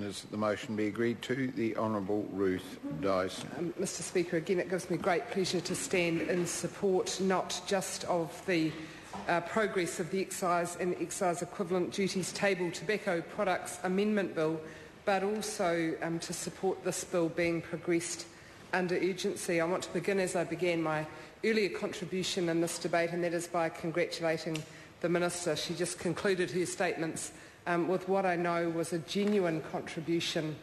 Is that the motion be agreed to? The Honourable Ruth Dyson. Mr Speaker, again it gives me great pleasure to stand in support not just of the progress of the excise and excise equivalent duties table tobacco products amendment bill, but also to support this bill being progressed under urgency. I want to begin as I began my earlier contribution in this debate, and that is by congratulating the Minister. She just concluded her statements with what I know was a genuine contribution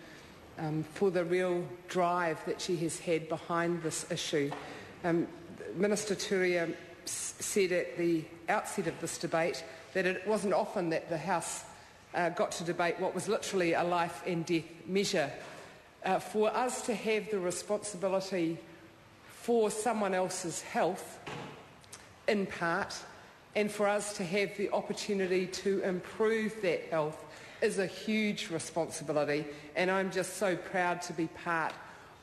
for the real drive that she has had behind this issue. Minister Turia said at the outset of this debate that it wasn't often that the House got to debate what was literally a life and death measure. For us to have the responsibility for someone else's health, in part, and for us to have the opportunity to improve that health is a huge responsibility, and I'm just so proud to be part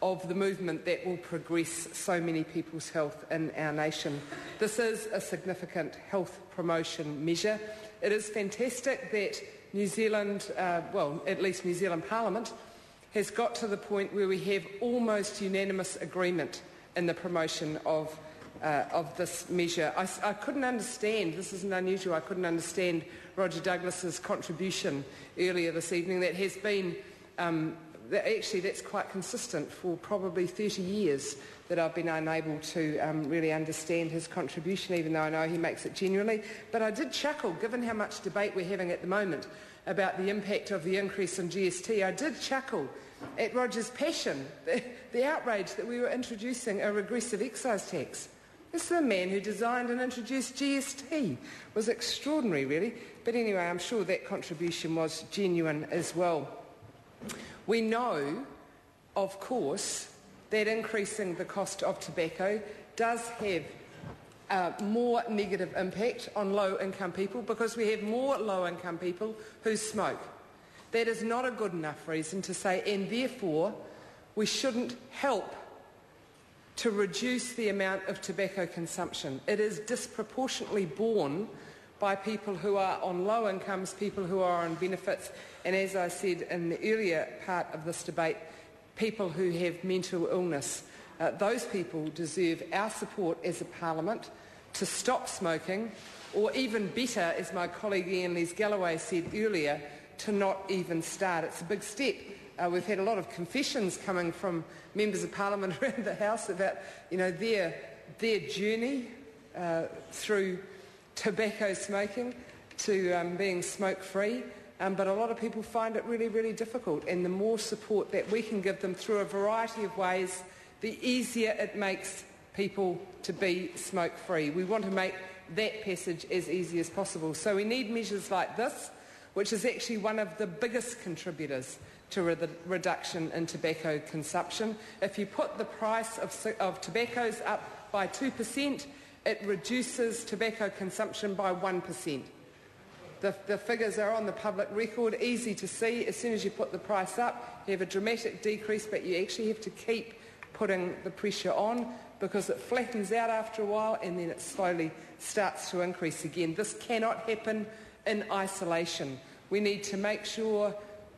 of the movement that will progress so many people's health in our nation. This is a significant health promotion measure. It is fantastic that New Zealand, at least New Zealand Parliament, has got to the point where we have almost unanimous agreement in the promotion of this measure. I couldn't understand, this isn't unusual, I couldn't understand Roger Douglas's contribution earlier this evening. That has been, actually that's quite consistent for probably 30 years that I've been unable to really understand his contribution, even though I know he makes it genuinely. But I did chuckle, given how much debate we're having at the moment about the impact of the increase in GST, I did chuckle at Roger's passion, the outrage that we were introducing a regressive excise tax. This is the man who designed and introduced GST. It was extraordinary, really. But anyway, I'm sure that contribution was genuine as well. We know, of course, that increasing the cost of tobacco does have more negative impact on low-income people because we have more low-income people who smoke. That is not a good enough reason to say, and therefore we shouldn't help to reduce the amount of tobacco consumption. It is disproportionately borne by people who are on low incomes, people who are on benefits, and as I said in the earlier part of this debate, people who have mental illness. Those people deserve our support as a Parliament to stop smoking, or even better, as my colleague Ian Lees-Galloway said earlier, to not even start. It's a big step. We've had a lot of confessions coming from members of Parliament around the House about, their journey through tobacco smoking to being smoke-free. But a lot of people find it really, really difficult. And the more support that we can give them through a variety of ways, the easier it makes people to be smoke-free. We want to make that passage as easy as possible. So we need measures like this, which is actually one of the biggest contributors to the reduction in tobacco consumption. If you put the price of tobaccos up by 2%, it reduces tobacco consumption by 1%. The figures are on the public record, easy to see. As soon as you put the price up, you have a dramatic decrease, but you actually have to keep putting the pressure on because it flattens out after a while and then it slowly starts to increase again. This cannot happen in isolation. We need to make sure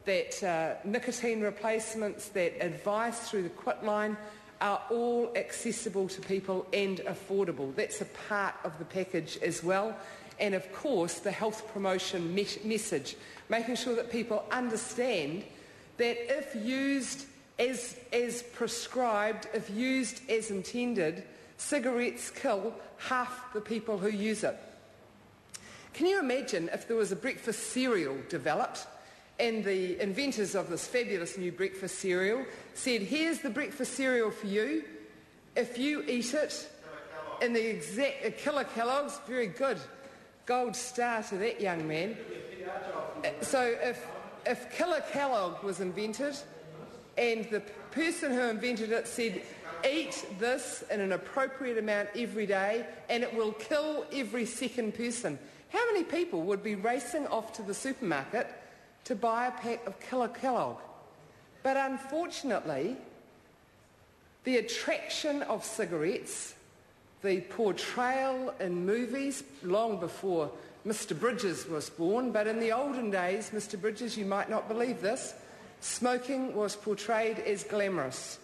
that nicotine replacements, that advice through the quit line are all accessible to people and affordable. That's a part of the package as well. And of course, the health promotion message, making sure that people understand that if used as prescribed, if used as intended, cigarettes kill half the people who use it. Can you imagine if there was a breakfast cereal developed and the inventors of this fabulous new breakfast cereal said, here's the breakfast cereal for you. If you eat it in the exact killer Kellogg's, very good. Gold star to that young man. So if Killer Kellogg was invented and the person who invented it said, eat this in an appropriate amount every day and it will kill every second person, how many people would be racing off to the supermarket to buy a pack of Killer Kellogg? But unfortunately, the attraction of cigarettes, the portrayal in movies long before Mr. Bridges was born, but in the olden days, Mr. Bridges, you might not believe this, Smoking was portrayed as glamorous.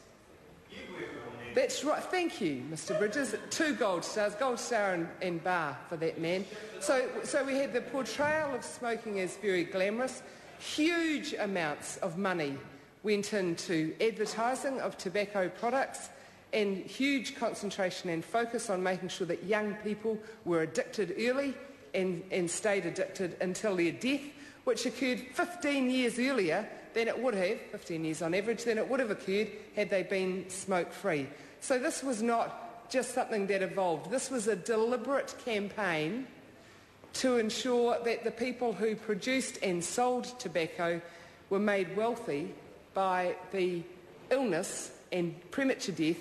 That's right. Thank you, Mr. Bridges. 2 gold stars, gold star and bar for that man. So we had the portrayal of smoking as very glamorous. Huge amounts of money went into advertising of tobacco products, and huge concentration and focus on making sure that young people were addicted early and stayed addicted until their death, which occurred 15 years earlier than it would have, 15 years on average, than it would have occurred had they been smoke-free. So this was not just something that evolved. This was a deliberate campaign to ensure that the people who produced and sold tobacco were made wealthy by the illness and premature death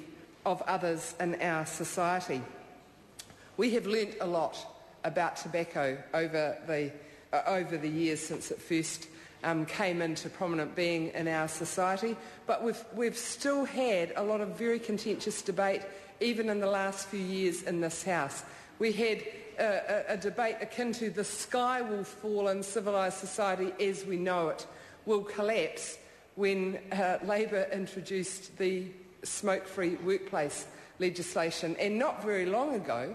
of others in our society. We have learnt a lot about tobacco over the years since it first came into prominent being in our society, but we've still had a lot of very contentious debate even in the last few years in this House. We had a debate akin to the sky will fall and civilised society as we know it will collapse when Labour introduced the smoke-free workplace legislation. And not very long ago,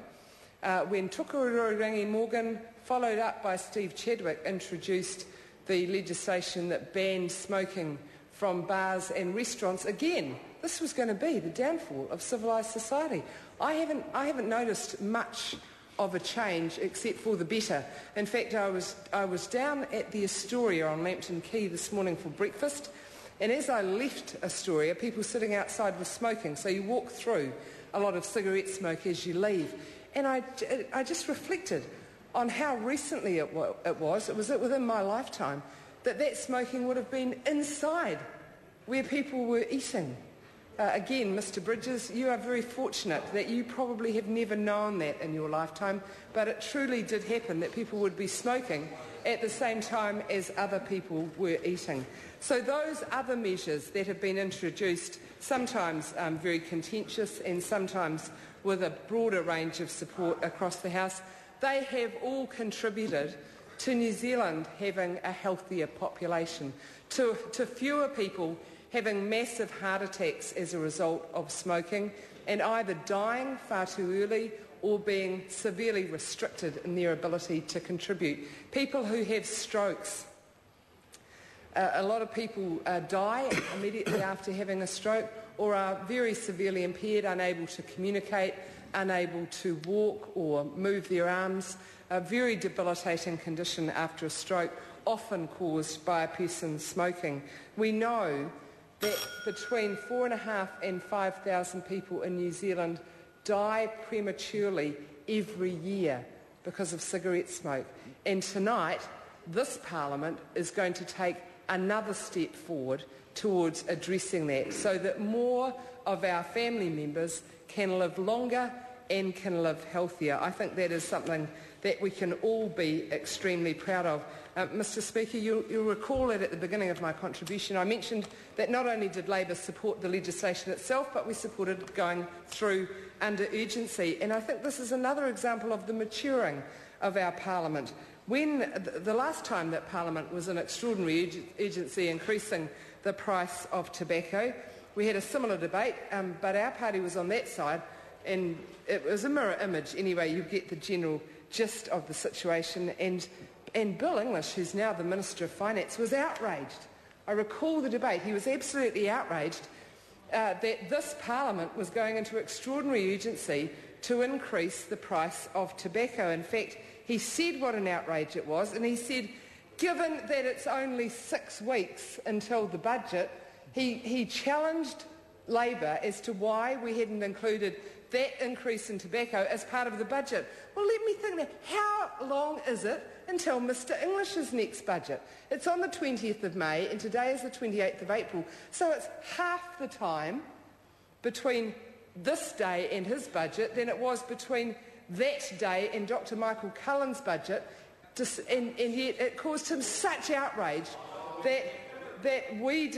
when Tukururangi Morgan, followed up by Steve Chadwick, introduced the legislation that banned smoking from bars and restaurants, again, this was going to be the downfall of civilised society. I haven't noticed much of a change except for the better. In fact, I was down at the Astoria on Lambton Quay this morning for breakfast, and as I left Astoria, people sitting outside were smoking, so you walk through a lot of cigarette smoke as you leave. And I just reflected on how recently it was within my lifetime, that smoking would have been inside where people were eating. Again, Mr. Bridges, you are very fortunate that you probably have never known that in your lifetime, but it truly did happen that people would be smoking at the same time as other people were eating. So those other measures that have been introduced, sometimes very contentious and sometimes with a broader range of support across the House, they have all contributed to New Zealand having a healthier population, to fewer people having massive heart attacks as a result of smoking and either dying far too early or being severely restricted in their ability to contribute. People who have strokes. A lot of people die immediately after having a stroke or are very severely impaired, unable to communicate, unable to walk or move their arms. A very debilitating condition after a stroke, often caused by a person smoking. We know that between 4,500 and 5,000 people in New Zealand die prematurely every year because of cigarette smoke. And tonight, this Parliament is going to take another step forward towards addressing that so that more of our family members can live longer and can live healthier. I think that is something that we can all be extremely proud of. Mr. Speaker, you'll recall that at the beginning of my contribution I mentioned that not only did Labour support the legislation itself, but we supported it going through under urgency. And I think this is another example of the maturing of our Parliament. When the last time that Parliament was an extraordinary urgency increasing the price of tobacco, we had a similar debate, but our party was on that side, and it was a mirror image. Anyway, you get the general gist of the situation. And Bill English, who's now the Minister of Finance, was outraged. I recall the debate. He was absolutely outraged that this Parliament was going into extraordinary urgency to increase the price of tobacco. In fact, he said what an outrage it was, and he said, given that it's only 6 weeks until the budget, he challenged Labour as to why we hadn't included that increase in tobacco as part of the budget. Well, let me think now. How long is it until Mr. English's next budget? It's on the 20th of May, and today is the 28th of April. So it's half the time between this day and his budget than it was between that day and Dr. Michael Cullen's budget, and yet it caused him such outrage that we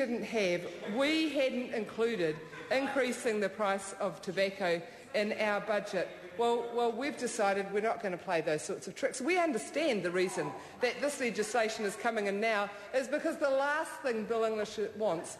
hadn't included increasing the price of tobacco in our budget. Well, we've decided we're not going to play those sorts of tricks. We understand the reason that this legislation is coming in now is because the last thing Bill English wants